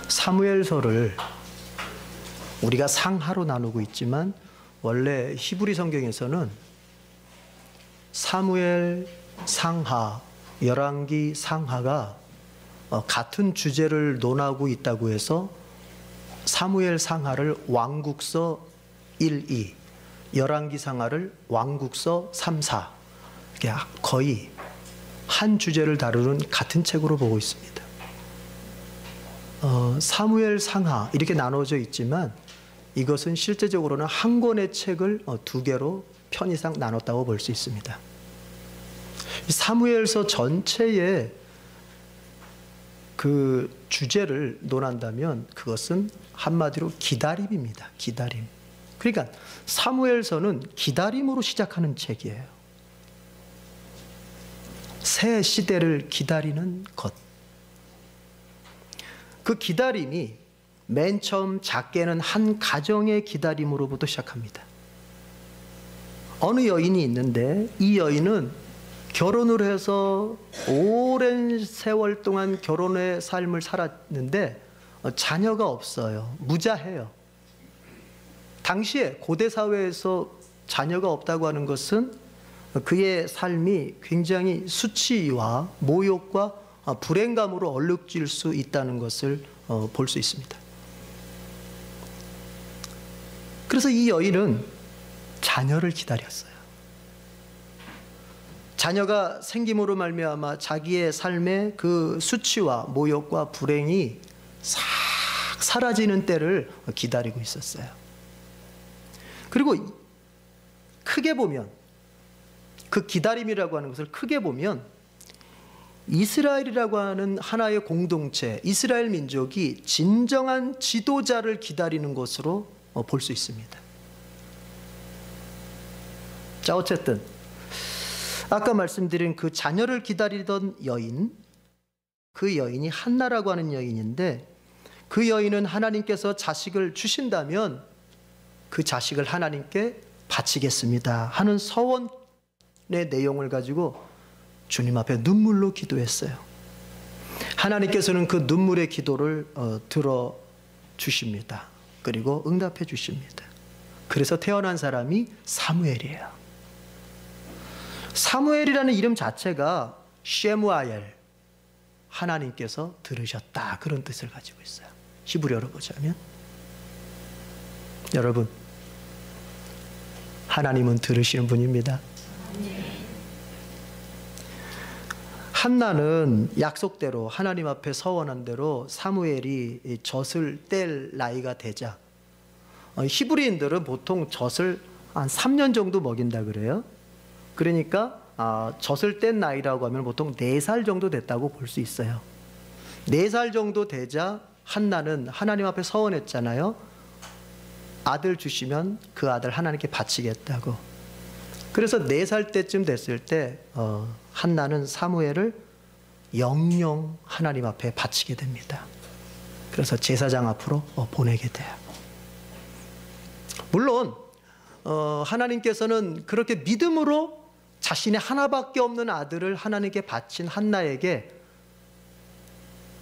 사무엘서를 우리가 상하로 나누고 있지만 원래 히브리 성경에서는 사무엘 상하, 열왕기 상하가 같은 주제를 논하고 있다고 해서 사무엘 상하를 왕국서 1, 2, 열왕기 상하를 왕국서 3, 4, 거의 한 주제를 다루는 같은 책으로 보고 있습니다. 사무엘 상하 이렇게 나눠져 있지만 이것은 실제적으로는 한 권의 책을 두 개로 편의상 나눴다고 볼 수 있습니다. 사무엘서 전체의 그 주제를 논한다면 그것은 한마디로 기다림입니다. 기다림. 그러니까 사무엘서는 기다림으로 시작하는 책이에요. 새 시대를 기다리는 것. 그 기다림이 맨 처음 작게는 한 가정의 기다림으로부터 시작합니다. 어느 여인이 있는데 이 여인은 결혼을 해서 오랜 세월 동안 결혼의 삶을 살았는데 자녀가 없어요. 무자해요. 당시에 고대 사회에서 자녀가 없다고 하는 것은 그의 삶이 굉장히 수치와 모욕과 불행감으로 얼룩질 수 있다는 것을 볼 수 있습니다. 그래서 이 여인은 자녀를 기다렸어요. 자녀가 생김으로 말미암아 자기의 삶의 그 수치와 모욕과 불행이 싹 사라지는 때를 기다리고 있었어요. 그리고 크게 보면 그 기다림이라고 하는 것을 크게 보면 이스라엘이라고 하는 하나의 공동체, 이스라엘 민족이 진정한 지도자를 기다리는 것으로 볼 수 있습니다. 자, 어쨌든 아까 말씀드린 그 자녀를 기다리던 여인, 그 여인이 한나라고 하는 여인인데 그 여인은 하나님께서 자식을 주신다면 그 자식을 하나님께 바치겠습니다 하는 서원의 내용을 가지고 주님 앞에 눈물로 기도했어요. 하나님께서는 그 눈물의 기도를 들어주십니다. 그리고 응답해 주십니다. 그래서 태어난 사람이 사무엘이에요. 사무엘이라는 이름 자체가 쉐무아엘, 하나님께서 들으셨다, 그런 뜻을 가지고 있어요. 히브리어로 보자면 여러분, 하나님은 들으시는 분입니다. 한나는 약속대로 하나님 앞에 서원한 대로 사무엘이 젖을 뗄 나이가 되자, 히브리인들은 보통 젖을 한 3년 정도 먹인다 그래요. 그러니까 젖을 뗀 나이라고 하면 보통 4살 정도 됐다고 볼 수 있어요. 4살 정도 되자 한나는 하나님 앞에 서원했잖아요. 아들 주시면 그 아들 하나님께 바치겠다고. 그래서 4살 때쯤 됐을 때 한나는 사무엘을 영영 하나님 앞에 바치게 됩니다. 그래서 제사장 앞으로 보내게 돼요. 물론 하나님께서는 그렇게 믿음으로 자신의 하나밖에 없는 아들을 하나님께 바친 한나에게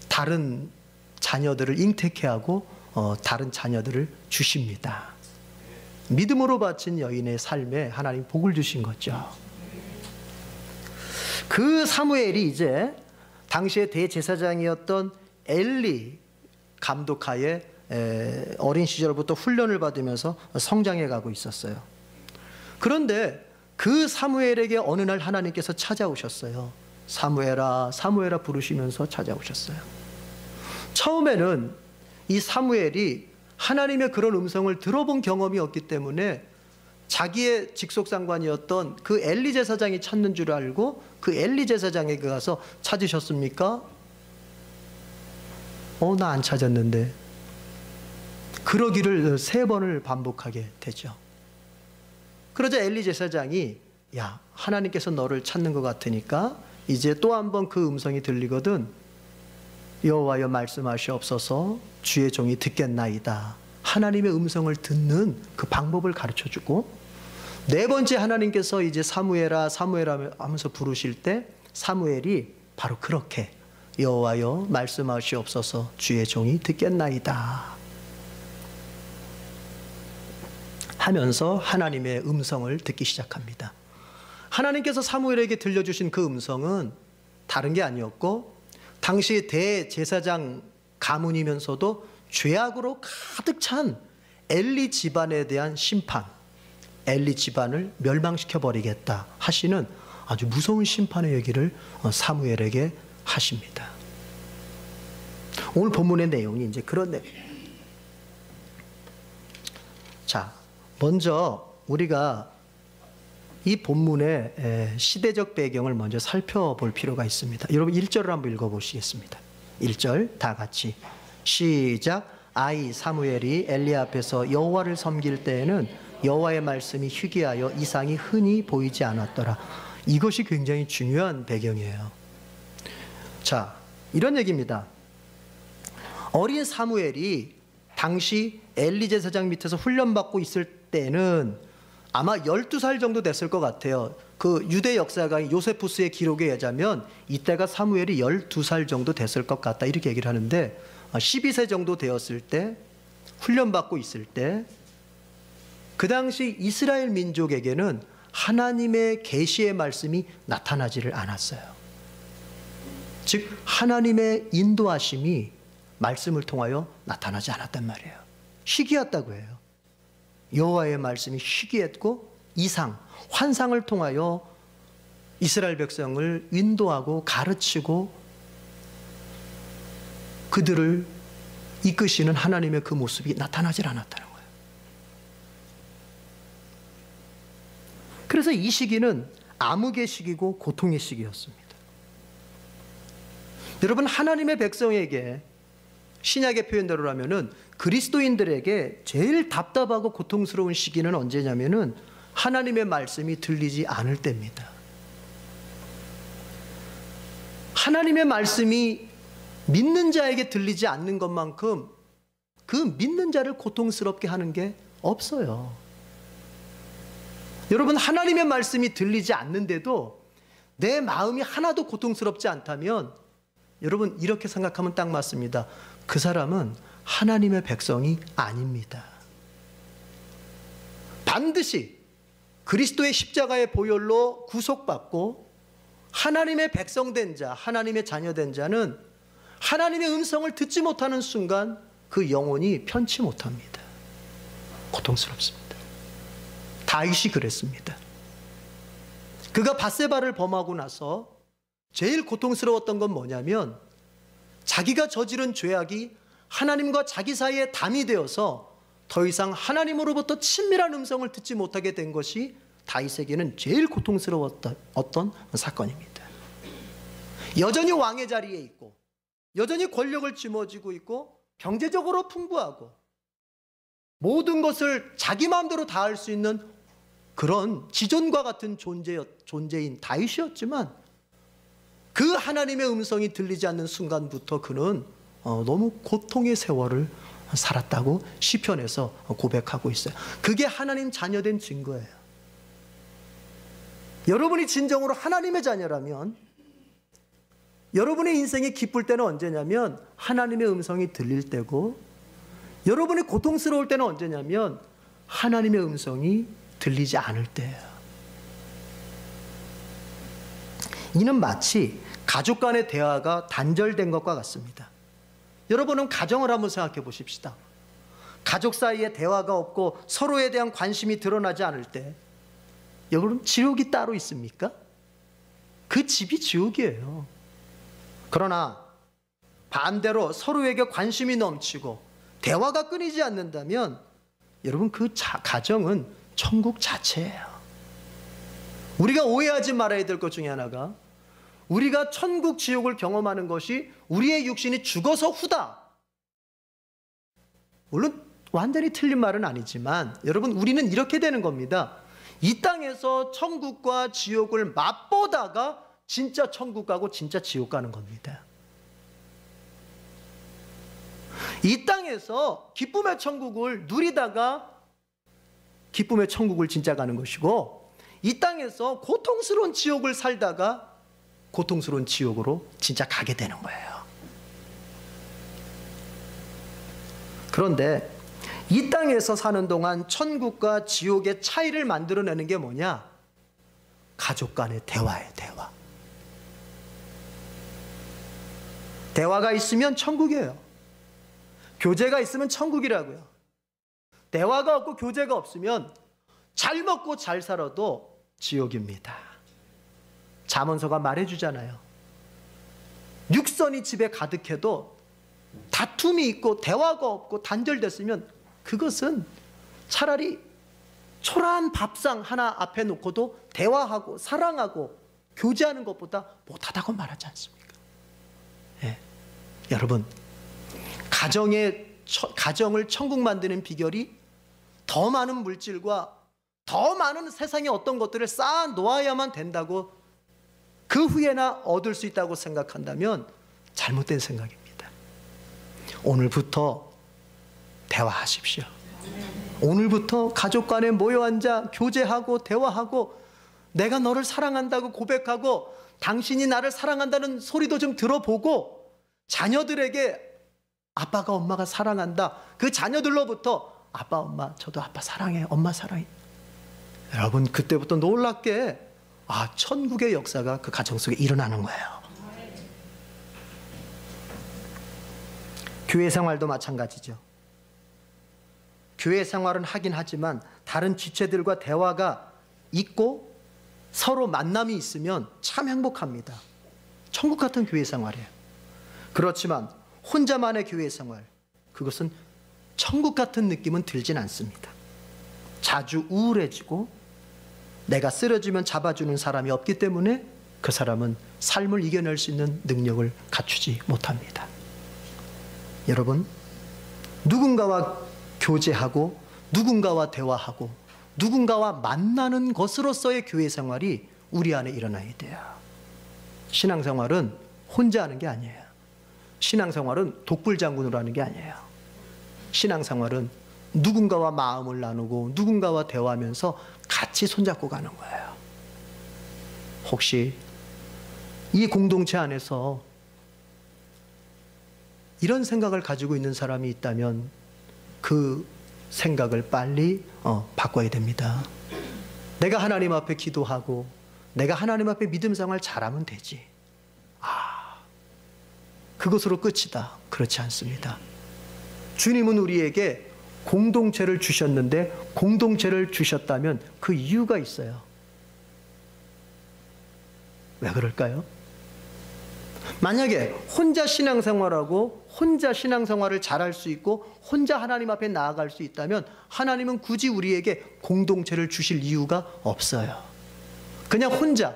다른 자녀들을 잉태케 하고 다른 자녀들을 주십니다. 믿음으로 바친 여인의 삶에 하나님 복을 주신 거죠. 그 사무엘이 이제 당시의 대제사장이었던 엘리 감독하에 어린 시절부터 훈련을 받으면서 성장해 가고 있었어요. 그런데 그 사무엘에게 어느 날 하나님께서 찾아오셨어요. 사무엘아, 사무엘아 부르시면서 찾아오셨어요. 처음에는 이 사무엘이 하나님의 그런 음성을 들어본 경험이 없기 때문에 자기의 직속상관이었던 그 엘리 제사장이 찾는 줄 알고 그 엘리 제사장에게 가서 찾으셨습니까? 나 안 찾았는데. 그러기를 3번을 반복하게 되죠. 그러자 엘리 제사장이 야, 하나님께서 너를 찾는 것 같으니까 이제 또 한 번 그 음성이 들리거든. 여호와여 말씀하시옵소서, 주의 종이 듣겠나이다. 하나님의 음성을 듣는 그 방법을 가르쳐주고, 4번째 하나님께서 이제 사무엘아 사무엘아 하면서 부르실 때 사무엘이 바로 그렇게 여호와여 말씀하시옵소서. 주의 종이 듣겠나이다 하면서 하나님의 음성을 듣기 시작합니다. 하나님께서 사무엘에게 들려주신 그 음성은 다른 게 아니었고, 당시 대제사장 가문이면서도 죄악으로 가득 찬 엘리 집안에 대한 심판, 엘리 집안을 멸망시켜 버리겠다 하시는 아주 무서운 심판의 얘기를 사무엘에게 하십니다. 오늘 본문의 내용이 이제 그런 내용이에요. 자, 먼저 우리가 이 본문의 시대적 배경을 먼저 살펴볼 필요가 있습니다. 여러분 1절을 한번 읽어보시겠습니다. 1절 다 같이 시작. 아이 사무엘이 엘리 앞에서 여호와를 섬길 때에는 여호와의 말씀이 희귀하여 이상이 흔히 보이지 않았더라. 이것이 굉장히 중요한 배경이에요. 자, 이런 얘기입니다. 어린 사무엘이 당시 엘리 제사장 밑에서 훈련받고 있을 때는 아마 12살 정도 됐을 것 같아요. 그 유대 역사가인 요세푸스의 기록에 의하자면 이때가 사무엘이 12살 정도 됐을 것 같다 이렇게 얘기를 하는데, 12세 정도 되었을 때, 훈련받고 있을 때, 그 당시 이스라엘 민족에게는 하나님의 계시의 말씀이 나타나지를 않았어요. 즉 하나님의 인도하심이 말씀을 통하여 나타나지 않았단 말이에요. 희귀했다고 해요. 여호와의 말씀이 희귀했고 이상, 환상을 통하여 이스라엘 백성을 인도하고 가르치고 그들을 이끄시는 하나님의 그 모습이 나타나질 않았다는 거예요. 그래서 이 시기는 암흑의 시기고 고통의 시기였습니다. 여러분, 하나님의 백성에게 신약의 표현대로라면은 그리스도인들에게 제일 답답하고 고통스러운 시기는 언제냐면은 하나님의 말씀이 들리지 않을 때입니다. 하나님의 말씀이 믿는 자에게 들리지 않는 것만큼 그 믿는 자를 고통스럽게 하는 게 없어요. 여러분, 하나님의 말씀이 들리지 않는데도 내 마음이 하나도 고통스럽지 않다면 여러분 이렇게 생각하면 딱 맞습니다. 그 사람은 하나님의 백성이 아닙니다. 반드시 그리스도의 십자가의 보혈로 구속받고 하나님의 백성된 자, 하나님의 자녀된 자는 하나님의 음성을 듣지 못하는 순간 그 영혼이 편치 못합니다. 고통스럽습니다. 다윗이 그랬습니다. 그가 밧세바를 범하고 나서 제일 고통스러웠던 건 뭐냐면 자기가 저지른 죄악이 하나님과 자기 사이에 담이 되어서 더 이상 하나님으로부터 친밀한 음성을 듣지 못하게 된 것이 다윗에게는 제일 고통스러웠던 어떤 사건입니다. 여전히 왕의 자리에 있고 여전히 권력을 쥐어쥐고 있고 경제적으로 풍부하고 모든 것을 자기 마음대로 다 할 수 있는 그런 지존과 같은 존재인 다윗이었지만 그 하나님의 음성이 들리지 않는 순간부터 그는 너무 고통의 세월을 살았다고 시편에서 고백하고 있어요. 그게 하나님 자녀된 증거예요. 여러분이 진정으로 하나님의 자녀라면 여러분의 인생이 기쁠 때는 언제냐면 하나님의 음성이 들릴 때고, 여러분이 고통스러울 때는 언제냐면 하나님의 음성이 들리지 않을 때예요. 이는 마치 가족 간의 대화가 단절된 것과 같습니다. 여러분은 가정을 한번 생각해 보십시다. 가족 사이에 대화가 없고 서로에 대한 관심이 드러나지 않을 때 여러분 지옥이 따로 있습니까? 그 집이 지옥이에요. 그러나 반대로 서로에게 관심이 넘치고 대화가 끊이지 않는다면 여러분 그 가정은 천국 자체예요. 우리가 오해하지 말아야 될 것 중에 하나가 우리가 천국 지옥을 경험하는 것이 우리의 육신이 죽어서 후다. 물론 완전히 틀린 말은 아니지만 여러분 우리는 이렇게 되는 겁니다. 이 땅에서 천국과 지옥을 맛보다가 진짜 천국 가고 진짜 지옥 가는 겁니다. 이 땅에서 기쁨의 천국을 누리다가 기쁨의 천국을 진짜 가는 것이고, 이 땅에서 고통스러운 지옥을 살다가 고통스러운 지옥으로 진짜 가게 되는 거예요. 그런데 이 땅에서 사는 동안 천국과 지옥의 차이를 만들어내는 게 뭐냐? 가족 간의 대화예요, 대화. 대화가 있으면 천국이에요. 교제가 있으면 천국이라고요. 대화가 없고 교제가 없으면 잘 먹고 잘 살아도 지옥입니다. 잠언서가 말해주잖아요. 육선이 집에 가득해도 다툼이 있고 대화가 없고 단절됐으면 그것은 차라리 초라한 밥상 하나 앞에 놓고도 대화하고 사랑하고 교제하는 것보다 못하다고 말하지 않습니까? 예. 여러분, 가정을 천국 만드는 비결이 더 많은 물질과 더 많은 세상의 어떤 것들을 쌓아 놓아야만 된다고 그 후에나 얻을 수 있다고 생각한다면 잘못된 생각입니다. 오늘부터 대화하십시오. 오늘부터 가족 간에 모여 앉아 교제하고 대화하고 내가 너를 사랑한다고 고백하고 당신이 나를 사랑한다는 소리도 좀 들어보고 자녀들에게 아빠가 엄마가 사랑한다. 그 자녀들로부터 아빠 엄마 저도 아빠 사랑해 엄마 사랑해. 여러분 그때부터 놀랍게 천국의 역사가 그 가정 속에 일어나는 거예요. 교회 생활도 마찬가지죠. 교회 생활은 하긴 하지만 다른 지체들과 대화가 있고 서로 만남이 있으면 참 행복합니다. 천국 같은 교회 생활이에요. 그렇지만 혼자만의 교회 생활, 그것은 천국 같은 느낌은 들진 않습니다. 자주 우울해지고 내가 쓰러지면 잡아주는 사람이 없기 때문에 그 사람은 삶을 이겨낼 수 있는 능력을 갖추지 못합니다. 여러분, 누군가와 교제하고 누군가와 대화하고 누군가와 만나는 것으로서의 교회 생활이 우리 안에 일어나야 돼요. 신앙생활은 혼자 하는 게 아니에요. 신앙생활은 독불장군으로 하는 게 아니에요. 신앙생활은 누군가와 마음을 나누고 누군가와 대화하면서 같이 손잡고 가는 거예요. 혹시 이 공동체 안에서 이런 생각을 가지고 있는 사람이 있다면 그 생각을 빨리 바꿔야 됩니다. 내가 하나님 앞에 기도하고 내가 하나님 앞에 믿음 생활 잘하면 되지. 그것으로 끝이다. 그렇지 않습니다. 주님은 우리에게 공동체를 주셨는데 공동체를 주셨다면 그 이유가 있어요. 왜 그럴까요? 만약에 혼자 신앙생활하고 혼자 신앙생활을 잘할 수 있고 혼자 하나님 앞에 나아갈 수 있다면 하나님은 굳이 우리에게 공동체를 주실 이유가 없어요. 그냥 혼자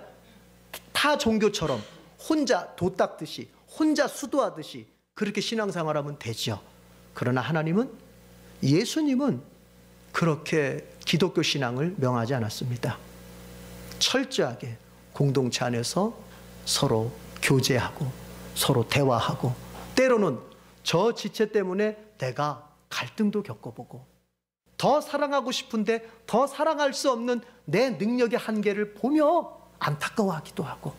타 종교처럼 혼자 도 닦듯이 혼자 수도하듯이 그렇게 신앙생활하면 되죠. 그러나 하나님은, 예수님은 그렇게 기독교 신앙을 명하지 않았습니다. 철저하게 공동체 안에서 서로 교제하고 서로 대화하고 때로는 저 지체 때문에 내가 갈등도 겪어보고 더 사랑하고 싶은데 더 사랑할 수 없는 내 능력의 한계를 보며 안타까워하기도 하고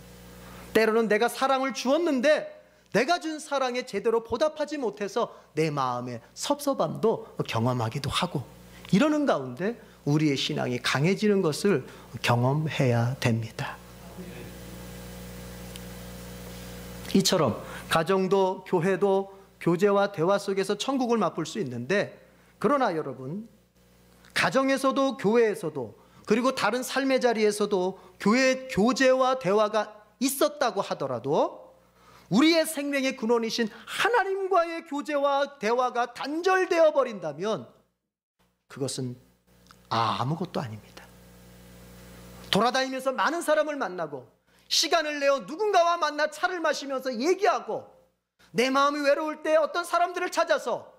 때로는 내가 사랑을 주었는데 내가 준 사랑에 제대로 보답하지 못해서 내 마음의 섭섭함도 경험하기도 하고 이러는 가운데 우리의 신앙이 강해지는 것을 경험해야 됩니다. 이처럼 가정도 교회도 교제와 대화 속에서 천국을 맛볼 수 있는데 그러나 여러분 가정에서도 교회에서도 그리고 다른 삶의 자리에서도 교제와 대화가 있었다고 하더라도 우리의 생명의 근원이신 하나님과의 교제와 대화가 단절되어 버린다면 그것은 아무것도 아닙니다. 돌아다니면서 많은 사람을 만나고 시간을 내어 누군가와 만나 차를 마시면서 얘기하고 내 마음이 외로울 때 어떤 사람들을 찾아서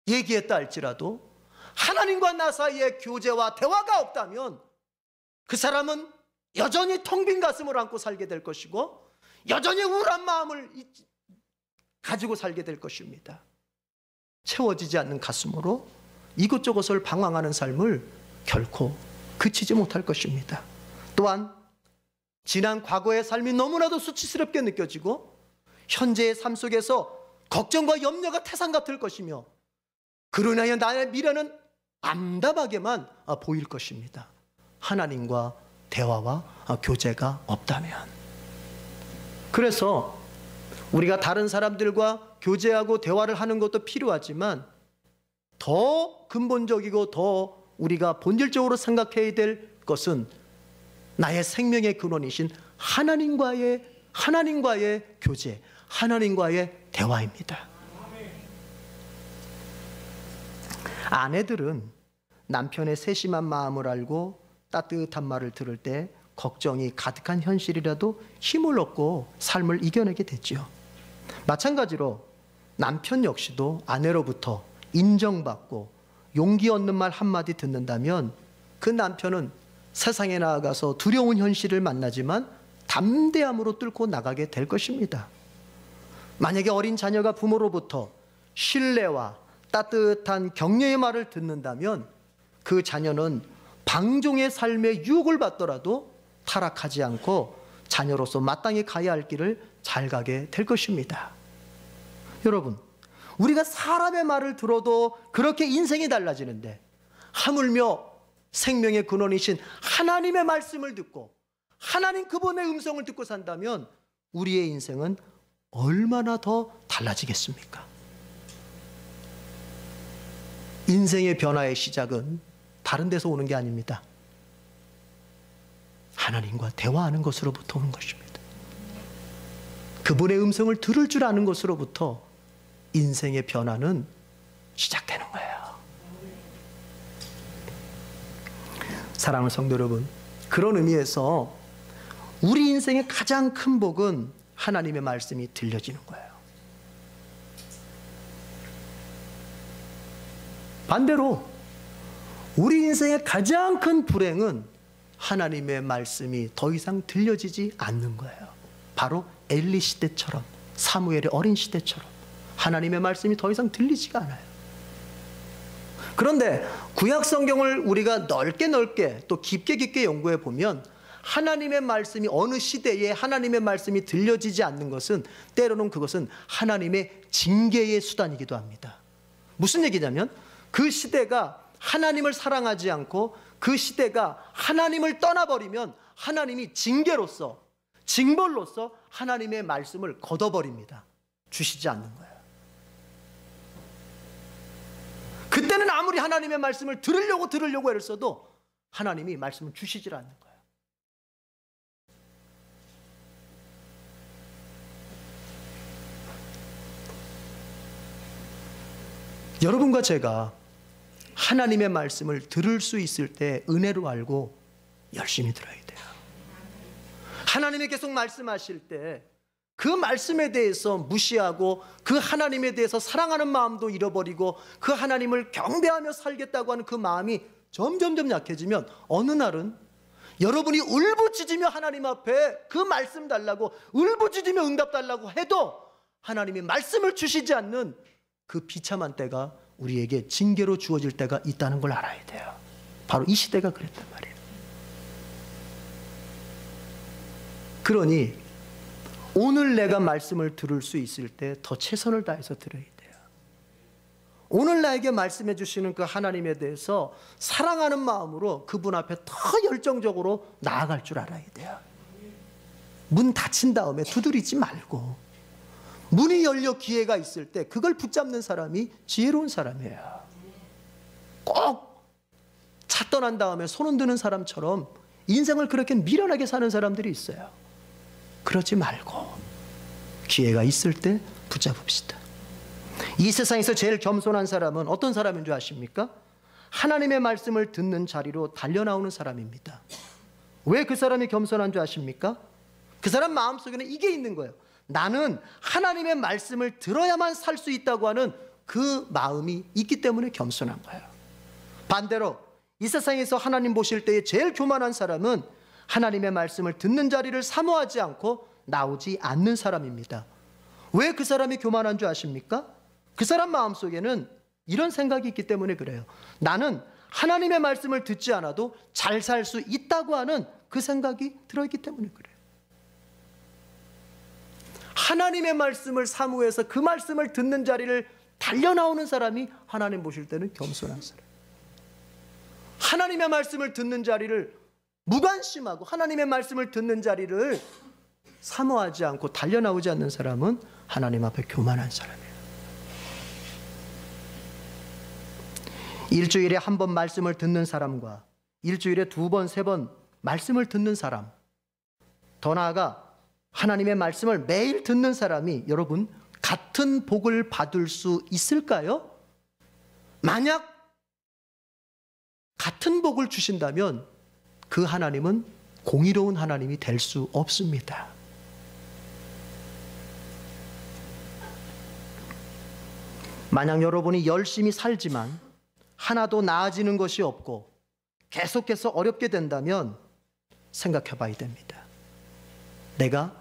얘기했다 할지라도 하나님과 나 사이에 교제와 대화가 없다면 그 사람은 여전히 텅 빈 가슴을 안고 살게 될 것이고 여전히 우울한 마음을 가지고 살게 될 것입니다. 채워지지 않는 가슴으로 이곳저곳을 방황하는 삶을 결코 그치지 못할 것입니다. 또한 지난 과거의 삶이 너무나도 수치스럽게 느껴지고 현재의 삶 속에서 걱정과 염려가 태산 같을 것이며 그로 인하여 나의 미래는 암담하게만 보일 것입니다. 하나님과 대화와 교제가 없다면. 그래서 우리가 다른 사람들과 교제하고 대화를 하는 것도 필요하지만 더 근본적이고 더 우리가 본질적으로 생각해야 될 것은 나의 생명의 근원이신 하나님과의 교제, 하나님과의 대화입니다. 아내들은 남편의 세심한 마음을 알고 따뜻한 말을 들을 때 걱정이 가득한 현실이라도 힘을 얻고 삶을 이겨내게 되지요. 마찬가지로 남편 역시도 아내로부터 인정받고 용기 얻는 말 한마디 듣는다면 그 남편은 세상에 나아가서 두려운 현실을 만나지만 담대함으로 뚫고 나가게 될 것입니다. 만약에 어린 자녀가 부모로부터 신뢰와 따뜻한 격려의 말을 듣는다면 그 자녀는 방종의 삶의 유혹을 받더라도 타락하지 않고 자녀로서 마땅히 가야 할 길을 잘 가게 될 것입니다. 여러분, 우리가 사람의 말을 들어도 그렇게 인생이 달라지는데 하물며 생명의 근원이신 하나님의 말씀을 듣고 하나님 그분의 음성을 듣고 산다면 우리의 인생은 얼마나 더 달라지겠습니까? 인생의 변화의 시작은 다른 데서 오는 게 아닙니다. 하나님과 대화하는 것으로부터 오는 것입니다. 그분의 음성을 들을 줄 아는 것으로부터 인생의 변화는 시작되는 거예요. 사랑하는 성도 여러분, 그런 의미에서 우리 인생의 가장 큰 복은 하나님의 말씀이 들려지는 거예요. 반대로 우리 인생의 가장 큰 불행은 하나님의 말씀이 더 이상 들려지지 않는 거예요. 바로 엘리 시대처럼, 사무엘의 어린 시대처럼 하나님의 말씀이 더 이상 들리지가 않아요. 그런데 구약 성경을 우리가 넓게 또 깊게 연구해 보면 하나님의 말씀이 어느 시대에 하나님의 말씀이 들려지지 않는 것은 때로는 그것은 하나님의 징계의 수단이기도 합니다. 무슨 얘기냐면 그 시대가 하나님을 사랑하지 않고 그 시대가 하나님을 떠나버리면 하나님이 징계로서, 징벌로서 하나님의 말씀을 걷어버립니다. 주시지 않는 거예요. 그때는 아무리 하나님의 말씀을 들으려고 애를 써도 하나님이 말씀을 주시질 않는 거예요. 여러분과 제가 하나님의 말씀을 들을 수 있을 때 은혜로 알고 열심히 들어야 돼요. 하나님이 계속 말씀하실 때 그 말씀에 대해서 무시하고 그 하나님에 대해서 사랑하는 마음도 잃어버리고 그 하나님을 경배하며 살겠다고 하는 그 마음이 점점 약해지면 어느 날은 여러분이 울부짖으며 하나님 앞에 그 말씀 달라고 울부짖으며 응답 달라고 해도 하나님이 말씀을 주시지 않는 그 비참한 때가 우리에게 징계로 주어질 때가 있다는 걸 알아야 돼요. 바로 이 시대가 그랬단 말이에요. 그러니 오늘 내가 말씀을 들을 수 있을 때 더 최선을 다해서 들어야 돼요. 오늘 나에게 말씀해 주시는 그 하나님에 대해서 사랑하는 마음으로 그분 앞에 더 열정적으로 나아갈 줄 알아야 돼요. 문 닫힌 다음에 두드리지 말고 문이 열려 기회가 있을 때 그걸 붙잡는 사람이 지혜로운 사람이에요. 꼭 차 떠난 다음에 손 흔드는 사람처럼 인생을 그렇게 미련하게 사는 사람들이 있어요. 그러지 말고 기회가 있을 때 붙잡읍시다. 이 세상에서 제일 겸손한 사람은 어떤 사람인 줄 아십니까? 하나님의 말씀을 듣는 자리로 달려나오는 사람입니다. 왜 그 사람이 겸손한 줄 아십니까? 그 사람 마음속에는 이게 있는 거예요. 나는 하나님의 말씀을 들어야만 살 수 있다고 하는 그 마음이 있기 때문에 겸손한 거예요. 반대로 이 세상에서 하나님 보실 때에 제일 교만한 사람은 하나님의 말씀을 듣는 자리를 사모하지 않고 나오지 않는 사람입니다. 왜 그 사람이 교만한 줄 아십니까? 그 사람 마음속에는 이런 생각이 있기 때문에 그래요. 나는 하나님의 말씀을 듣지 않아도 잘 살 수 있다고 하는 그 생각이 들어있기 때문에 그래요. 하나님의 말씀을 사모해서 그 말씀을 듣는 자리를 달려나오는 사람이 하나님 보실 때는 겸손한 사람. 하나님의 말씀을 듣는 자리를 무관심하고 하나님의 말씀을 듣는 자리를 사모하지 않고 달려나오지 않는 사람은 하나님 앞에 교만한 사람이에요. 일주일에 한 번 말씀을 듣는 사람과 일주일에 2번, 3번 말씀을 듣는 사람, 더 나아가 하나님의 말씀을 매일 듣는 사람이 여러분 같은 복을 받을 수 있을까요? 만약 같은 복을 주신다면 그 하나님은 공의로운 하나님이 될 수 없습니다. 만약 여러분이 열심히 살지만 하나도 나아지는 것이 없고 계속해서 어렵게 된다면 생각해 봐야 됩니다. 내가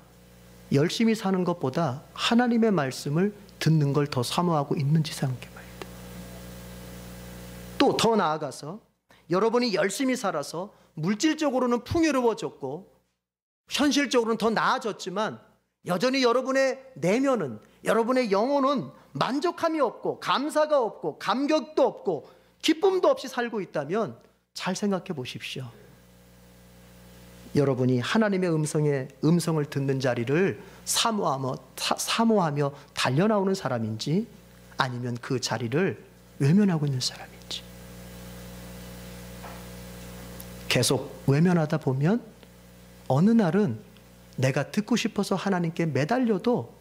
열심히 사는 것보다 하나님의 말씀을 듣는 걸 더 사모하고 있는지 생각해 봐야 돼요. 또 더 나아가서 여러분이 열심히 살아서 물질적으로는 풍요로워졌고 현실적으로는 더 나아졌지만 여전히 여러분의 내면은, 여러분의 영혼은 만족함이 없고 감사가 없고 감격도 없고 기쁨도 없이 살고 있다면 잘 생각해 보십시오. 여러분이 하나님의 음성을 듣는 자리를 사모하며 달려나오는 사람인지 아니면 그 자리를 외면하고 있는 사람인지. 계속 외면하다 보면 어느 날은 내가 듣고 싶어서 하나님께 매달려도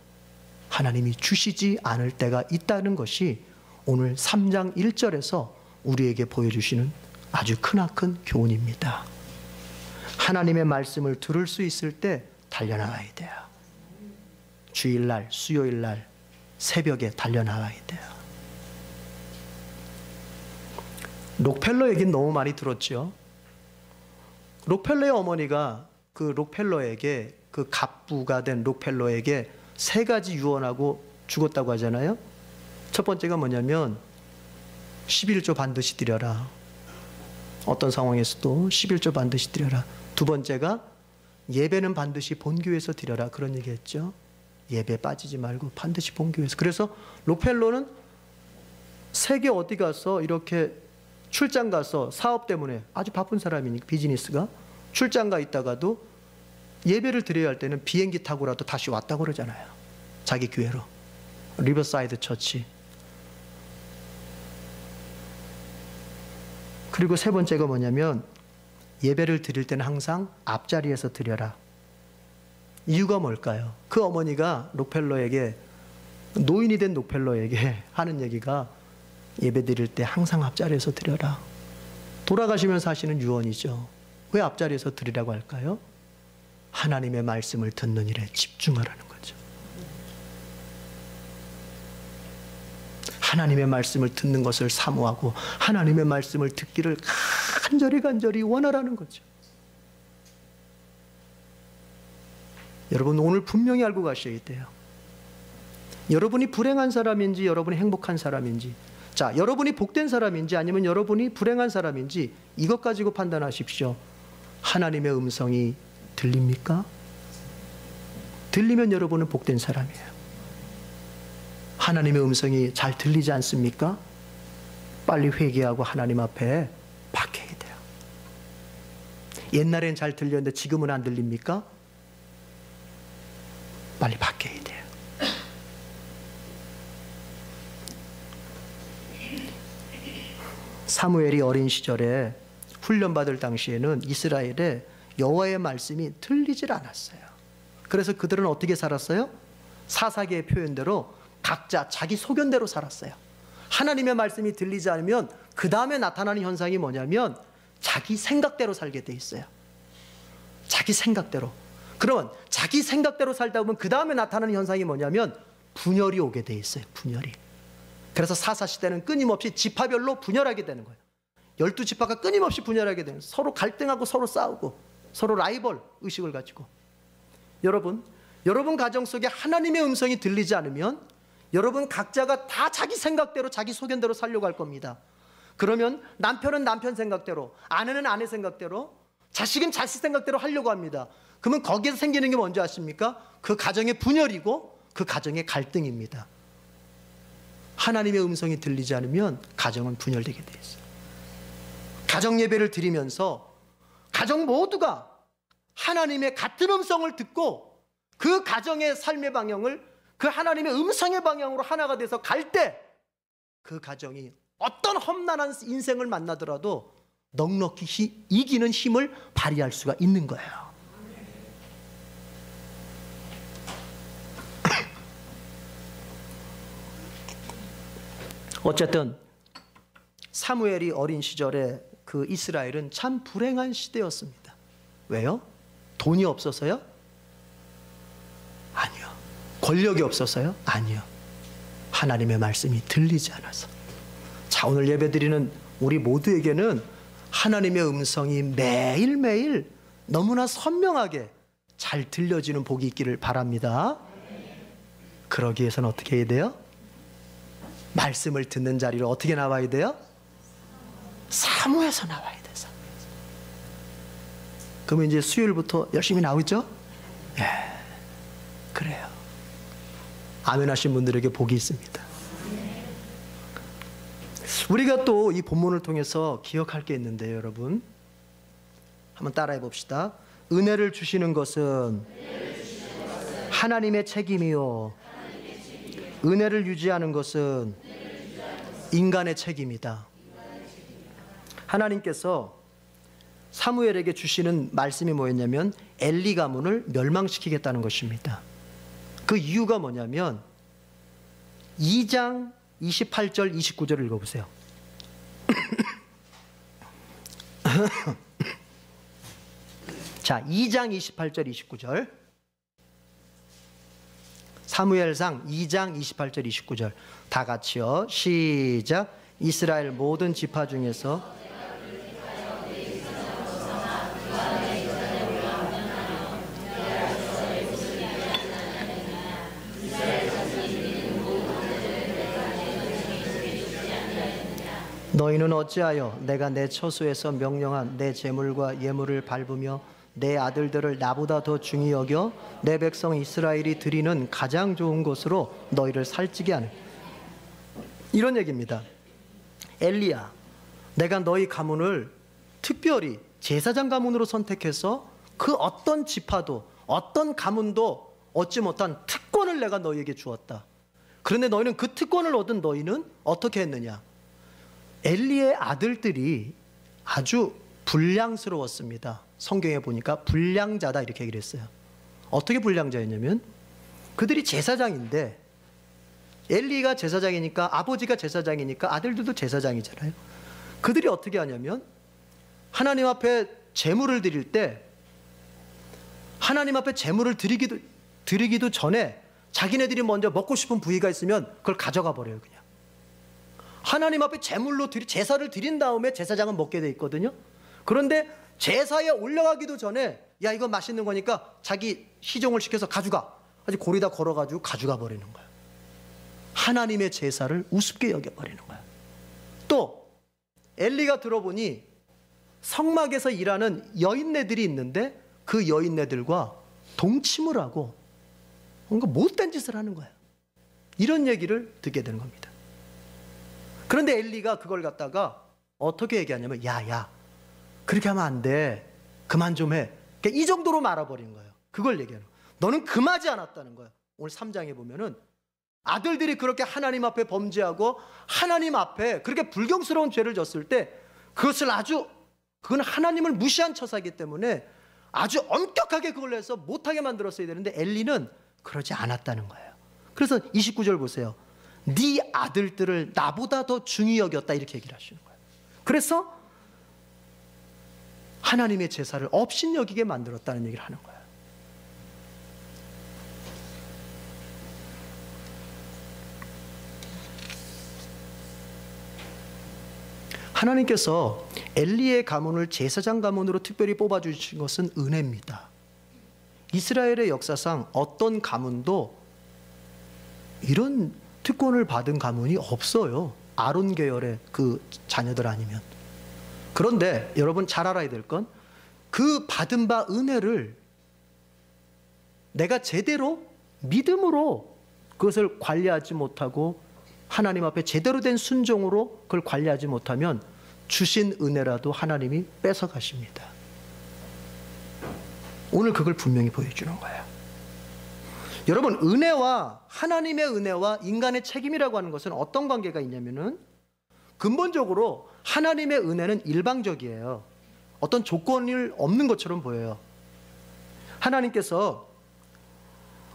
하나님이 주시지 않을 때가 있다는 것이 오늘 3장 1절에서 우리에게 보여주시는 아주 크나큰 교훈입니다. 하나님의 말씀을 들을 수 있을 때 달려나와야 돼요. 주일날, 수요일날 새벽에 달려나와야 돼요. 록펠러 얘기는 너무 많이 들었죠. 록펠러의 어머니가 그 록펠러에게, 그 갑부가 된 록펠러에게 3가지 유언하고 죽었다고 하잖아요. 첫 번째가 뭐냐면 11조 반드시 드려라. 어떤 상황에서도 11조 반드시 드려라. 2번째가 예배는 반드시 본교회에서 드려라. 그런 얘기 했죠. 예배 빠지지 말고 반드시 본교회에서. 그래서 록펠러는 세계 어디 가서 이렇게 출장 가서 사업 때문에 아주 바쁜 사람이니까 비즈니스가 출장 가 있다가도 예배를 드려야 할 때는 비행기 타고라도 다시 왔다고 그러잖아요. 자기 교회로. 리버사이드 처치. 그리고 3번째가 뭐냐면 예배를 드릴 때는 항상 앞자리에서 드려라. 이유가 뭘까요? 그 어머니가 록펠러에게, 노인이 된 록펠러에게 하는 얘기가 예배 드릴 때 항상 앞자리에서 드려라. 돌아가시면서 하시는 유언이죠. 왜 앞자리에서 드리라고 할까요? 하나님의 말씀을 듣는 일에 집중하라는 거죠. 하나님의 말씀을 듣는 것을 사모하고 하나님의 말씀을 듣기를 간절히 원하라는 거죠. 여러분 오늘 분명히 알고 가셔야 돼요. 여러분이 불행한 사람인지 여러분이 행복한 사람인지, 자, 여러분이 복된 사람인지 아니면 여러분이 불행한 사람인지 이것 가지고 판단하십시오. 하나님의 음성이 들립니까? 들리면 여러분은 복된 사람이에요. 하나님의 음성이 잘 들리지 않습니까? 빨리 회개하고 하나님 앞에 박해야 돼요. 옛날엔 잘 들렸는데 지금은 안 들립니까? 빨리 박해야 돼요. 사무엘이 어린 시절에 훈련받을 당시에는 이스라엘에 여호와의 말씀이 들리질 않았어요. 그래서 그들은 어떻게 살았어요? 사사기의 표현대로 각자 자기 소견대로 살았어요. 하나님의 말씀이 들리지 않으면 그 다음에 나타나는 현상이 뭐냐면 자기 생각대로 살게 돼 있어요. 자기 생각대로. 그러면 자기 생각대로 살다 보면 그 다음에 나타나는 현상이 뭐냐면 분열이 오게 돼 있어요. 분열이. 그래서 사사시대는 끊임없이 지파별로 분열하게 되는 거예요. 12지파가 끊임없이 분열하게 되는, 서로 갈등하고 서로 싸우고 서로 라이벌 의식을 가지고. 여러분 가정 속에 하나님의 음성이 들리지 않으면 여러분 각자가 다 자기 생각대로 자기 소견대로 살려고 할 겁니다. 그러면 남편은 남편 생각대로, 아내는 아내 생각대로, 자식은 자식 생각대로 하려고 합니다. 그러면 거기에서 생기는 게 뭔지 아십니까? 그 가정의 분열이고 그 가정의 갈등입니다. 하나님의 음성이 들리지 않으면 가정은 분열되게 돼 있어요. 가정 예배를 드리면서 가정 모두가 하나님의 같은 음성을 듣고 그 가정의 삶의 방향을 그 하나님의 음성의 방향으로 하나가 돼서 갈 때 그 가정이 어떤 험난한 인생을 만나더라도 넉넉히 이기는 힘을 발휘할 수가 있는 거예요. 어쨌든 사무엘이 어린 시절에 그 이스라엘은 참 불행한 시대였습니다. 왜요? 돈이 없어서요? 아니요. 권력이 없어서요? 아니요. 하나님의 말씀이 들리지 않아서. 자, 오늘 예배드리는 우리 모두에게는 하나님의 음성이 매일매일 너무나 선명하게 잘 들려지는 복이 있기를 바랍니다. 그러기 위해서는 어떻게 해야 돼요? 말씀을 듣는 자리로 어떻게 나와야 돼요? 사모해서 나와야 돼요. 그러면 이제 수요일부터 열심히 나오죠? 예, 그래요. 아멘 하신 분들에게 복이 있습니다. 우리가 또 이 본문을 통해서 기억할 게 있는데요, 여러분. 한번 따라해 봅시다. 은혜를 주시는 것은 하나님의 책임이요, 은혜를 유지하는 것은 인간의 책임이다. 하나님께서 사무엘에게 주시는 말씀이 뭐였냐면 엘리 가문을 멸망시키겠다는 것입니다. 그 이유가 뭐냐면 2장 28절 29절을 읽어보세요. 자, 2장 28절 29절, 사무엘상 2장 28절 29절 다 같이요. 시작. 이스라엘 모든 지파 중에서 너희는 어찌하여 내가 내 처소에서 명령한 내 제물과 예물을 밟으며 내 아들들을 나보다 더 중히 여겨 내 백성 이스라엘이 드리는 가장 좋은 곳으로 너희를 살찌게 하는, 이런 얘기입니다. 엘리야, 내가 너희 가문을 특별히 제사장 가문으로 선택해서 그 어떤 지파도 어떤 가문도 얻지 못한 특권을 내가 너희에게 주었다. 그런데 너희는 그 특권을 얻은 너희는 어떻게 했느냐? 엘리의 아들들이 아주 불량스러웠습니다. 성경에 보니까 불량자다 이렇게 얘기를 했어요. 어떻게 불량자였냐면 그들이 제사장인데, 엘리가 제사장이니까, 아버지가 제사장이니까 아들들도 제사장이잖아요. 그들이 어떻게 하냐면 하나님 앞에 제물을 드릴 때 하나님 앞에 제물을 드리기도 전에 자기네들이 먼저 먹고 싶은 부위가 있으면 그걸 가져가 버려요. 그냥 하나님 앞에 제물로 제사를 드린 다음에 제사장은 먹게 돼 있거든요. 그런데 제사에 올라가기도 전에 야, 이거 맛있는 거니까 자기 시종을 시켜서 가져가, 아주 고리다 걸어가지고 가져가 버리는 거예요. 하나님의 제사를 우습게 여겨버리는 거예요. 또 엘리가 들어보니 성막에서 일하는 여인네들이 있는데 그 여인네들과 동침을 하고 뭔가 못된 짓을 하는 거예요. 이런 얘기를 듣게 되는 겁니다. 그런데 엘리가 그걸 갖다가 어떻게 얘기하냐면 야, 그렇게 하면 안 돼, 그만 좀 해. 그러니까 이 정도로 말아버린 거예요. 그걸 얘기하는 거예요. 너는 금하지 않았다는 거예요. 오늘 3장에 보면은 아들들이 그렇게 하나님 앞에 범죄하고 하나님 앞에 그렇게 불경스러운 죄를 졌을 때 그건 하나님을 무시한 처사이기 때문에 아주 엄격하게 그걸 해서 못하게 만들었어야 되는데 엘리는 그러지 않았다는 거예요. 그래서 29절 보세요. 네 아들들을 나보다 더 중히 여겼다 이렇게 얘기를 하시는 거예요. 그래서 하나님의 제사를 업신여기게 만들었다는 얘기를 하는 거예요. 하나님께서 엘리의 가문을 제사장 가문으로 특별히 뽑아주신 것은 은혜입니다. 이스라엘의 역사상 어떤 가문도 이런 특권을 받은 가문이 없어요. 아론 계열의 그 자녀들 아니면. 그런데 여러분 잘 알아야 될 건 그 받은 바 은혜를 내가 제대로 믿음으로 그것을 관리하지 못하고 하나님 앞에 제대로 된 순종으로 그걸 관리하지 못하면 주신 은혜라도 하나님이 뺏어가십니다. 오늘 그걸 분명히 보여주는 거예요. 여러분, 은혜와 하나님의 은혜와 인간의 책임이라고 하는 것은 어떤 관계가 있냐면은 근본적으로 하나님의 은혜는 일방적이에요. 어떤 조건이 없는 것처럼 보여요. 하나님께서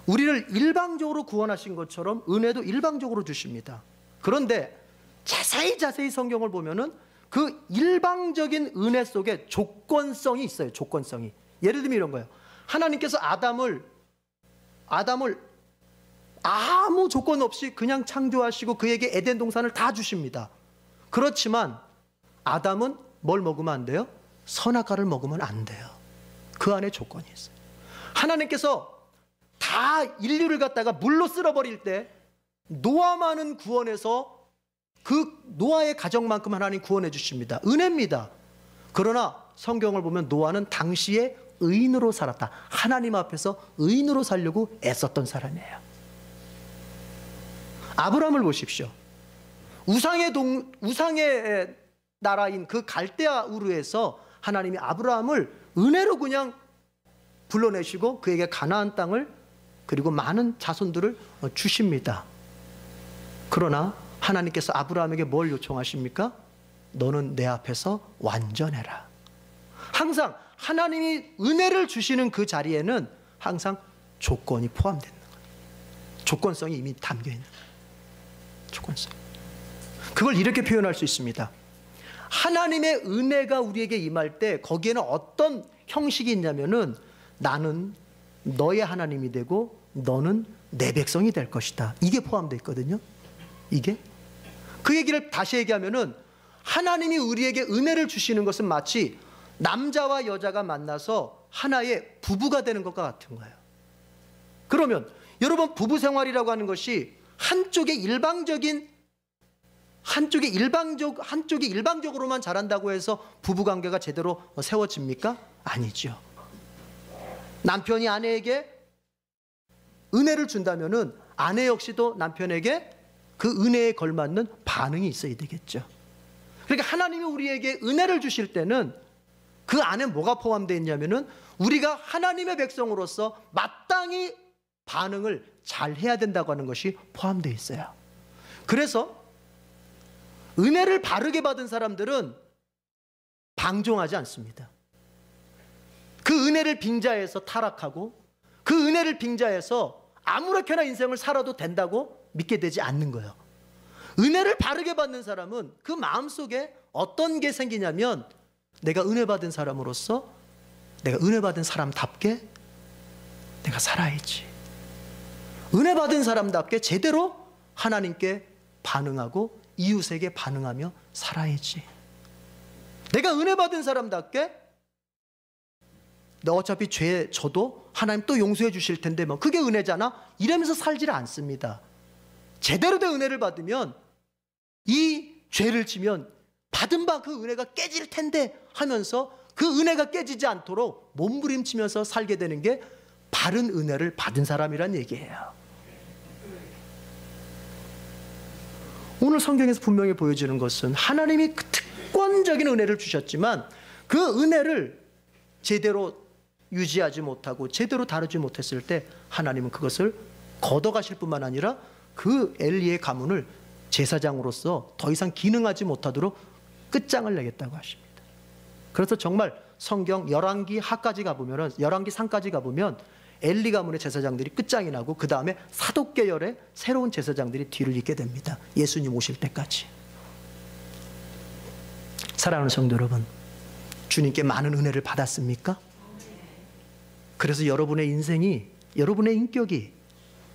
우리를 일방적으로 구원하신 것처럼 은혜도 일방적으로 주십니다. 그런데 자세히 성경을 보면은 그 일방적인 은혜 속에 조건성이 있어요. 조건성이. 예를 들면 이런 거예요. 하나님께서 아담을 아무 조건 없이 그냥 창조하시고 그에게 에덴 동산을 다 주십니다. 그렇지만 아담은 뭘 먹으면 안 돼요? 선악과를 먹으면 안 돼요. 그 안에 조건이 있어요. 하나님께서 다 인류를 갖다가 물로 쓸어버릴 때 노아만은 구원해서 그 노아의 가정만큼 하나님 구원해 주십니다. 은혜입니다. 그러나 성경을 보면 노아는 당시에 의인으로 살았다. 하나님 앞에서 의인으로 살려고 애썼던 사람이에요. 아브라함을 보십시오. 우상의 나라인 그 갈대아 우르에서 하나님이 아브라함을 은혜로 그냥 불러내시고 그에게 가나안 땅을 그리고 많은 자손들을 주십니다. 그러나 하나님께서 아브라함에게 뭘 요청하십니까? 너는 내 앞에서 완전해라. 항상 하나님이 은혜를 주시는 그 자리에는 항상 조건이 포함되는 거예요. 조건성이 이미 담겨 있는 거예요. 조건성. 그걸 이렇게 표현할 수 있습니다. 하나님의 은혜가 우리에게 임할 때 거기에는 어떤 형식이 있냐면은 나는 너의 하나님이 되고 너는 내 백성이 될 것이다. 이게 포함되어 있거든요. 이게 그 얘기를 다시 얘기하면은 하나님이 우리에게 은혜를 주시는 것은 마치 남자와 여자가 만나서 하나의 부부가 되는 것과 같은 거예요. 그러면 여러분, 부부 생활이라고 하는 것이 한쪽이 일방적으로만 잘한다고 해서 부부 관계가 제대로 세워집니까? 아니죠. 남편이 아내에게 은혜를 준다면은 아내 역시도 남편에게 그 은혜에 걸맞는 반응이 있어야 되겠죠. 그러니까 하나님이 우리에게 은혜를 주실 때는 그 안에 뭐가 포함되어 있냐면은 우리가 하나님의 백성으로서 마땅히 반응을 잘 해야 된다고 하는 것이 포함되어 있어요. 그래서 은혜를 바르게 받은 사람들은 방종하지 않습니다. 그 은혜를 빙자해서 타락하고 그 은혜를 빙자해서 아무렇게나 인생을 살아도 된다고 믿게 되지 않는 거예요. 은혜를 바르게 받는 사람은 그 마음속에 어떤 게 생기냐면 내가 은혜 받은 사람으로서 내가 은혜 받은 사람답게 내가 살아야지. 은혜 받은 사람답게 제대로 하나님께 반응하고 이웃에게 반응하며 살아야지. 내가 은혜 받은 사람답게 너 어차피 죄 져도 하나님 또 용서해 주실 텐데 뭐 그게 은혜잖아 이러면서 살지를 않습니다. 제대로 된 은혜를 받으면 이 죄를 지면 받은 바 그 은혜가 깨질 텐데 하면서 그 은혜가 깨지지 않도록 몸부림치면서 살게 되는 게 바른 은혜를 받은 사람이란 얘기예요. 오늘 성경에서 분명히 보여주는 것은 하나님이 그 특권적인 은혜를 주셨지만 그 은혜를 제대로 유지하지 못하고 제대로 다루지 못했을 때 하나님은 그것을 걷어가실 뿐만 아니라 그 엘리의 가문을 제사장으로서 더 이상 기능하지 못하도록 끝장을 내겠다고 하십니다. 그래서 정말 성경 열왕기 하까지 가보면, 열왕기 상까지 가보면 엘리 가문의 제사장들이 끝장이 나고 그 다음에 사독 계열의 새로운 제사장들이 뒤를 잇게 됩니다. 예수님 오실 때까지. 사랑하는 성도 여러분, 주님께 많은 은혜를 받았습니까? 그래서 여러분의 인생이, 여러분의 인격이,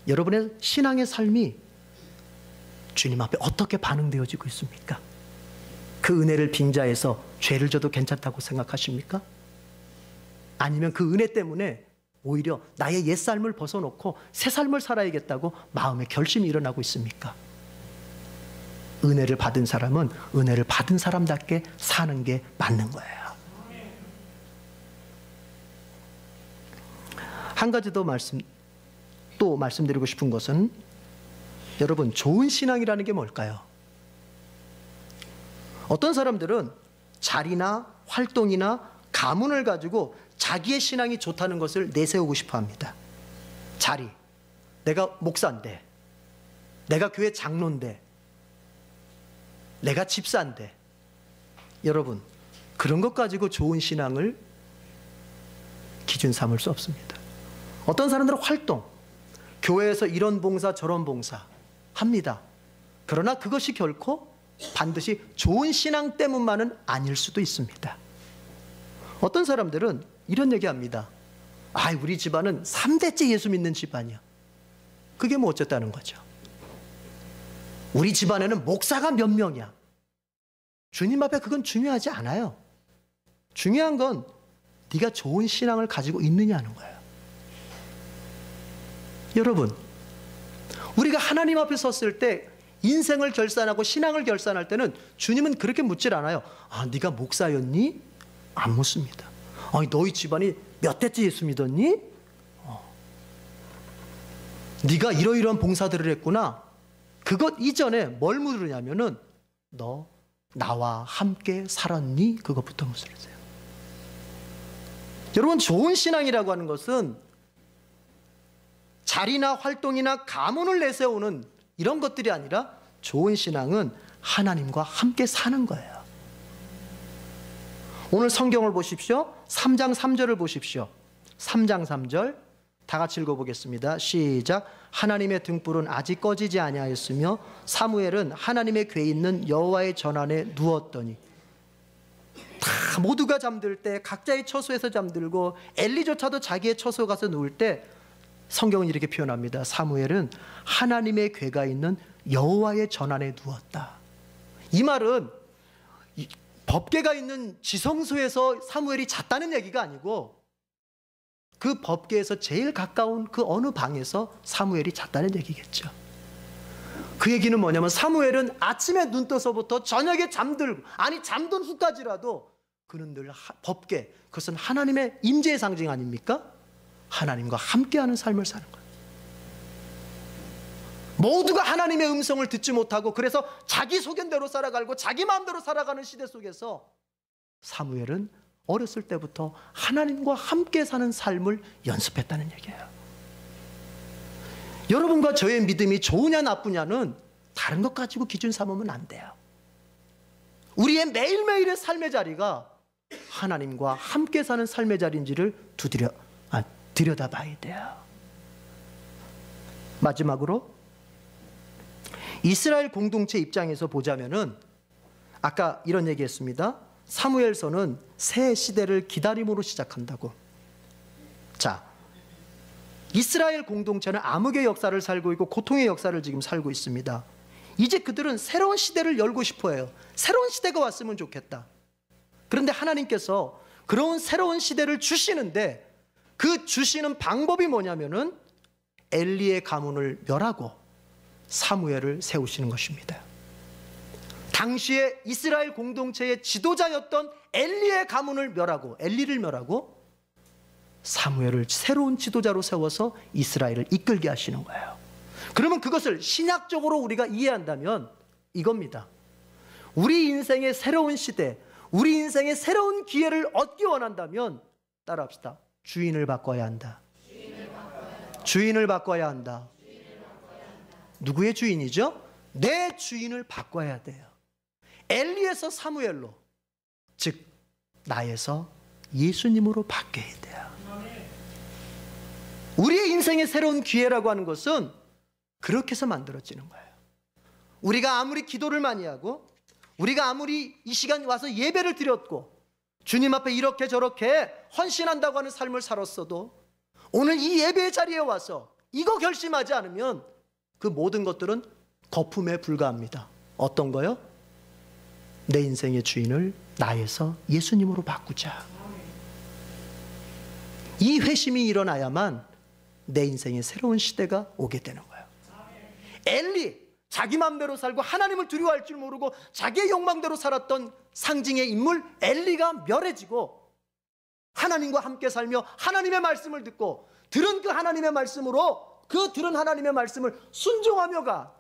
여러분의 신앙의 삶이 주님 앞에 어떻게 반응되어지고 있습니까? 그 은혜를 빙자해서 죄를 져도 괜찮다고 생각하십니까? 아니면 그 은혜 때문에 오히려 나의 옛삶을 벗어놓고 새 삶을 살아야겠다고 마음의 결심이 일어나고 있습니까? 은혜를 받은 사람은 은혜를 받은 사람답게 사는 게 맞는 거예요. 한 가지 더 말씀드리고 싶은 것은 여러분, 좋은 신앙이라는 게 뭘까요? 어떤 사람들은 자리나 활동이나 가문을 가지고 자기의 신앙이 좋다는 것을 내세우고 싶어 합니다. 자리, 내가 목사인데, 내가 교회 장로인데, 내가 집사인데. 여러분, 그런 것 가지고 좋은 신앙을 기준 삼을 수 없습니다. 어떤 사람들은 활동, 교회에서 이런 봉사 저런 봉사 합니다. 그러나 그것이 결코 반드시 좋은 신앙 때문만은 아닐 수도 있습니다. 어떤 사람들은 이런 얘기합니다. 아, 우리 집안은 3대째 예수 믿는 집안이야. 그게 뭐 어쨌다는 거죠. 우리 집안에는 목사가 몇 명이야. 주님 앞에 그건 중요하지 않아요. 중요한 건 네가 좋은 신앙을 가지고 있느냐는 거예요. 여러분, 우리가 하나님 앞에 섰을 때 인생을 결산하고 신앙을 결산할 때는 주님은 그렇게 묻질 않아요. 아, 네가 목사였니? 안 묻습니다. 아니, 너희 집안이 몇 대째 예수 믿었니? 네가 이러이러한 봉사들을 했구나. 그것 이전에 뭘 물으냐면은 너 나와 함께 살았니? 그것부터 물으세요. 여러분, 좋은 신앙이라고 하는 것은 자리나 활동이나 가문을 내세우는 이런 것들이 아니라 좋은 신앙은 하나님과 함께 사는 거예요. 오늘 성경을 보십시오. 3장 3절을 보십시오. 3장 3절 다 같이 읽어보겠습니다. 시작. 하나님의 등불은 아직 꺼지지 아니하였으며 사무엘은 하나님의 궤에 있는 여호와의 전안에 누웠더니. 다 모두가 잠들 때 각자의 처소에서 잠들고 엘리조차도 자기의 처소 가서 누울 때 성경은 이렇게 표현합니다. 사무엘은 하나님의 궤가 있는 여호와의 전안에 누웠다. 이 말은 법궤가 있는 지성소에서 사무엘이 잤다는 얘기가 아니고 그 법궤에서 제일 가까운 그 어느 방에서 사무엘이 잤다는 얘기겠죠. 그 얘기는 뭐냐면 사무엘은 아침에 눈 떠서부터 저녁에 잠들고, 아니 잠든 후까지라도 그는 늘 법궤, 그것은 하나님의 임재의 상징 아닙니까? 하나님과 함께하는 삶을 사는 거예요. 모두가 하나님의 음성을 듣지 못하고 그래서 자기 소견대로 살아가고 자기 마음대로 살아가는 시대 속에서 사무엘은 어렸을 때부터 하나님과 함께 사는 삶을 연습했다는 얘기예요. 여러분과 저의 믿음이 좋으냐 나쁘냐는 다른 것 가지고 기준 삼으면 안 돼요. 우리의 매일매일의 삶의 자리가 하나님과 함께 사는 삶의 자리인지를 들여다봐야 돼요. 마지막으로 이스라엘 공동체 입장에서 보자면은 아까 이런 얘기했습니다. 사무엘서는 새 시대를 기다림으로 시작한다고. 자, 이스라엘 공동체는 암흑의 역사를 살고 있고 고통의 역사를 지금 살고 있습니다. 이제 그들은 새로운 시대를 열고 싶어 해요. 새로운 시대가 왔으면 좋겠다. 그런데 하나님께서 그런 새로운 시대를 주시는데 그 주시는 방법이 뭐냐면은 엘리의 가문을 멸하고 사무엘을 세우시는 것입니다. 당시에 이스라엘 공동체의 지도자였던 엘리의 가문을 멸하고, 엘리를 멸하고 사무엘을 새로운 지도자로 세워서 이스라엘을 이끌게 하시는 거예요. 그러면 그것을 신약적으로 우리가 이해한다면 이겁니다. 우리 인생의 새로운 시대, 우리 인생의 새로운 기회를 얻기 원한다면 따라합시다. 주인을 바꿔야 한다. 주인을 바꿔야 한다. 누구의 주인이죠? 내 주인을 바꿔야 돼요. 엘리에서 사무엘로, 즉 나에서 예수님으로 바뀌어야 돼요. 우리의 인생의 새로운 기회라고 하는 것은 그렇게 해서 만들어지는 거예요. 우리가 아무리 기도를 많이 하고, 우리가 아무리 이 시간 와서 예배를 드렸고, 주님 앞에 이렇게 저렇게 헌신한다고 하는 삶을 살았어도 오늘 이 예배의 자리에 와서 이거 결심하지 않으면 그 모든 것들은 거품에 불과합니다. 어떤 거요? 내 인생의 주인을 나에서 예수님으로 바꾸자. 이 회심이 일어나야만 내 인생의 새로운 시대가 오게 되는 거예요. 엘리, 자기 마음대로 살고 하나님을 두려워할 줄 모르고 자기의 욕망대로 살았던 상징의 인물 엘리가 멸해지고 하나님과 함께 살며 하나님의 말씀을 듣고 들은 그 하나님의 말씀으로 그 들은 하나님의 말씀을 순종하며가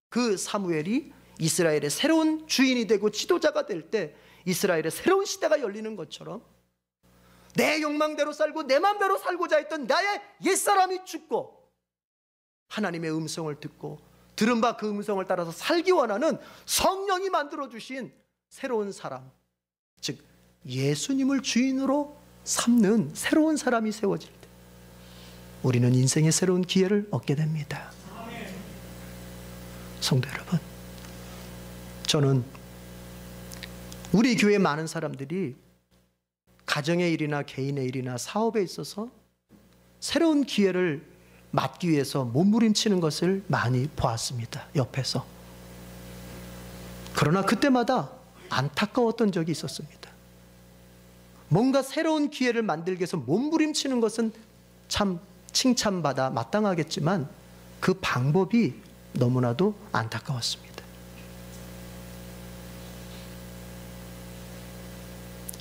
그 사무엘이 이스라엘의 새로운 주인이 되고 지도자가 될 때 이스라엘의 새로운 시대가 열리는 것처럼 내 욕망대로 살고 내 맘대로 살고자 했던 나의 옛사람이 죽고 하나님의 음성을 듣고 들은 바 그 음성을 따라서 살기 원하는 성령이 만들어주신 새로운 사람, 즉 예수님을 주인으로 삼는 새로운 사람이 세워질 때 우리는 인생의 새로운 기회를 얻게 됩니다. 성도 여러분, 저는 우리 교회 많은 사람들이 가정의 일이나 개인의 일이나 사업에 있어서 새로운 기회를 맞기 위해서 몸부림치는 것을 많이 보았습니다. 옆에서. 그러나 그때마다 안타까웠던 적이 있었습니다. 뭔가 새로운 기회를 만들기 위해서 몸부림치는 것은 참 칭찬받아 마땅하겠지만 그 방법이 너무나도 안타까웠습니다.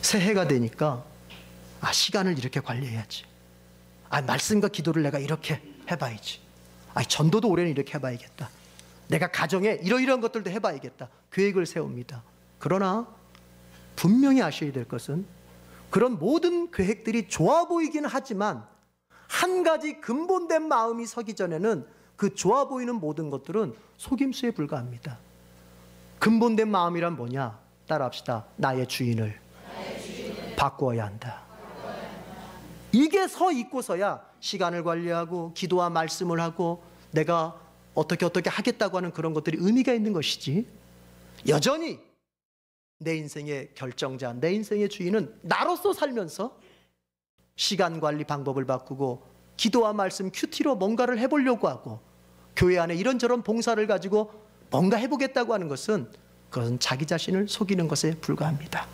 새해가 되니까 시간을 이렇게 관리해야지. 말씀과 기도를 내가 이렇게 해봐야지. 전도도 올해는 이렇게 해봐야겠다. 내가 가정에 이러이러한 것들도 해봐야겠다. 계획을 세웁니다. 그러나 분명히 아셔야 될 것은 그런 모든 계획들이 좋아 보이긴 하지만 한 가지 근본된 마음이 서기 전에는 그 좋아 보이는 모든 것들은 속임수에 불과합니다. 근본된 마음이란 뭐냐? 따라합시다. 나의 주인을 바꾸어야 한다. 이게 서 있고서야 시간을 관리하고 기도와 말씀을 하고 내가 어떻게 하겠다고 하는 그런 것들이 의미가 있는 것이지, 여전히 내 인생의 결정자, 내 인생의 주인은 나로서 살면서 시간 관리 방법을 바꾸고 기도와 말씀 큐티로 뭔가를 해보려고 하고 교회 안에 이런저런 봉사를 가지고 뭔가 해보겠다고 하는 것은 그것은 자기 자신을 속이는 것에 불과합니다.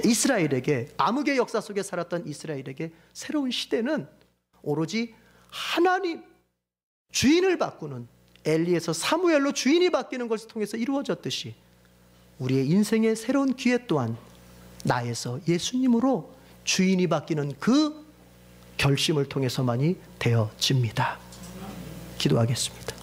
이스라엘에게, 암흑의 역사 속에 살았던 이스라엘에게 새로운 시대는 오로지 하나님 주인을 바꾸는, 엘리에서 사무엘로 주인이 바뀌는 것을 통해서 이루어졌듯이 우리의 인생의 새로운 기회 또한 나에서 예수님으로 주인이 바뀌는 그 결심을 통해서만이 되어집니다. 기도하겠습니다.